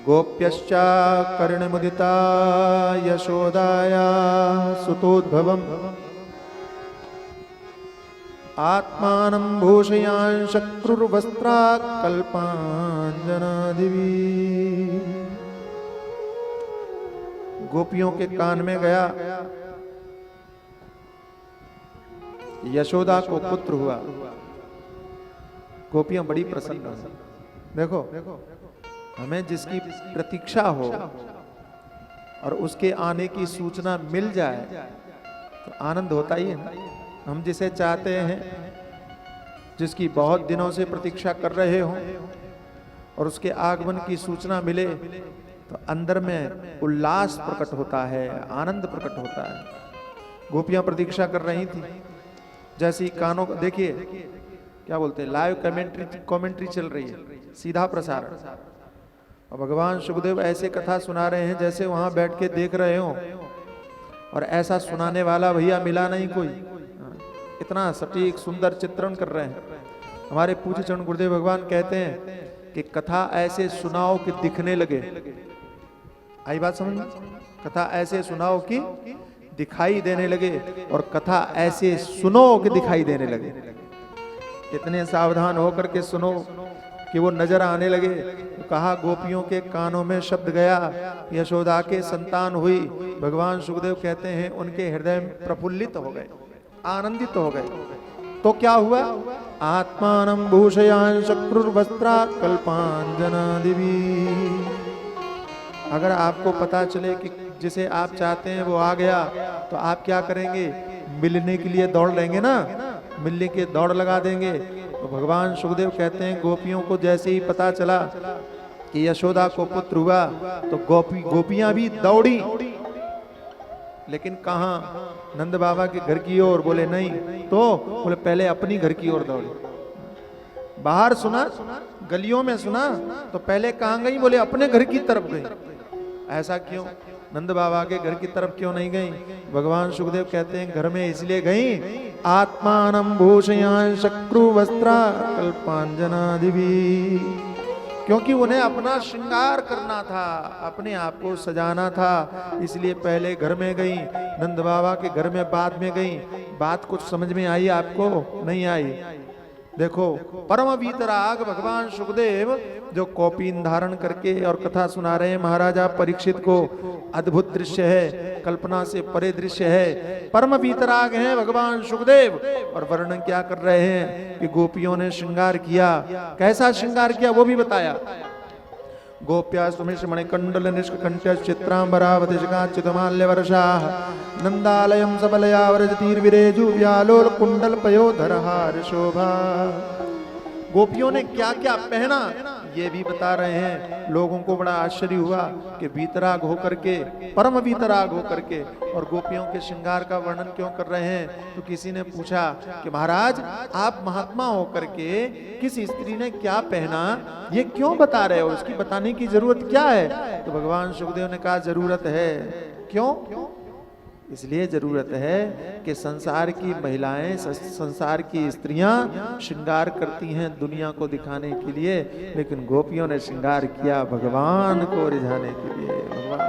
गोप्यश्चा कर्णमुदिता यशोदाया सुतोद्भवम् आत्मानं भूषयान् शक्रुर्वस्त्राकल्पाञ्जनादिवी। गोपियों के कान में गया, यशोदा को पुत्र हुआ। गोपियां बड़ी प्रसन्न हुई। देखो, हमें जिसकी प्रतीक्षा हो और उसके आने की सूचना मिल जाए तो आनंद होता ही है ना। हम जिसे चाहते हैं, जिसकी बहुत दिनों से प्रतीक्षा कर रहे हो और उसके आगमन की सूचना मिले तो अंदर में उल्लास प्रकट होता है, आनंद प्रकट होता है। गोपियां प्रतीक्षा कर रही थी। जैसे ही कानों को देखिए, क्या बोलते हैं, लाइव कमेंट्री चल रही है, सीधा प्रसारण। और भगवान सुखदेव ऐसे कथा सुना रहे हैं जैसे वहां बैठ के देख रहे हो, और ऐसा सुनाने वाला भैया मिला नहीं कोई। इतना सटीक सुंदर चित्रण कर रहे हैं। हमारे पूज्य चरण गुरुदेव भगवान कहते हैं कि कथा ऐसे सुनाओ कि दिखने लगे। आई बात समझ में? कथा ऐसे सुनाओ कि दिखाई देने लगे, और कथा ऐसे सुनो कि दिखाई देने लगे। इतने सावधान होकर के सुनो कि वो नजर आने लगे। तो कहा, गोपियों के कानों में शब्द गया, यशोदा के संतान हुई। भगवान सुखदेव कहते हैं उनके हृदय प्रफुल्लित हो गए, आनंदित हो गए। तो क्या हुआ? आत्मानं भूषयान् शक्रुर्वस्त्राकल्पाञ्जनादिवी। अगर आपको पता चले कि जिसे आप चाहते हैं वो आ गया, तो आप क्या करेंगे? मिलने के लिए दौड़ लेंगे ना, मिलने के दौड़ लगा देंगे। तो भगवान सुखदेव कहते हैं गोपियों को जैसे ही पता चला कि यशोदा को पुत्र हुआ तो गोपियां भी दौड़ी। लेकिन कहां? नंद बाबा के घर की ओर। बोले नहीं, तो बोले पहले अपनी घर की ओर दौड़ी। बाहर सुना, गलियों में सुना, तो पहले कहां गई? बोले अपने घर की तरफ गई। ऐसा क्यों? नंद बाबा के घर की तरफ क्यों नहीं गई? भगवान सुखदेव कहते हैं घर में इसलिए गई, आत्मानं भूषयान् शक्रुवस्त्राकल्पाञ्जनादिवी। क्योंकि उन्हें अपना श्रृंगार करना था, अपने आप को सजाना था, इसलिए पहले घर में गई। नंद बाबा के घर में बाद में गई। बात कुछ समझ में आई आपको? नहीं आई। देखो, परम वीतराग भगवान सुखदेव जो कौपीन धारण करके और कथा सुना रहे हैं महाराजा परीक्षित को। अद्भुत दृश्य है, कल्पना से परे दृश्य है। परम वीतराग हैं भगवान सुखदेव, और वर्णन क्या कर रहे हैं कि गोपियों ने श्रृंगार किया। कैसा श्रृंगार किया वो भी बताया। गोप्या सुमिष मणिकंडल निष्कंठ्य चित्रांबरावतिशकाच्युतमाल्यवर्षा नंदालयं सबलया व्रजतीर्विरेजु व्यालोल कुंडल पयोधरहार शोभा। गोपियों ने क्या क्या पहना ये भी बता रहे हैं। लोगों को बड़ा आश्चर्य हुआ कि वीतराग होकर के, परम वीतराग होकर के, और गोपियों के श्रृंगार का वर्णन क्यों कर रहे हैं? तो किसी ने पूछा कि महाराज आप महात्मा होकर के किस स्त्री ने क्या पहना ये क्यों बता रहे हो? इसकी बताने की जरूरत क्या है? तो भगवान सुखदेव ने कहा जरूरत है। क्यों? इसलिए जरूरत है कि संसार की महिलाएं, संसार की स्त्रियां श्रृंगार करती हैं दुनिया को दिखाने के लिए, लेकिन गोपियों ने श्रृंगार किया भगवान को रिझाने के लिए। भगवान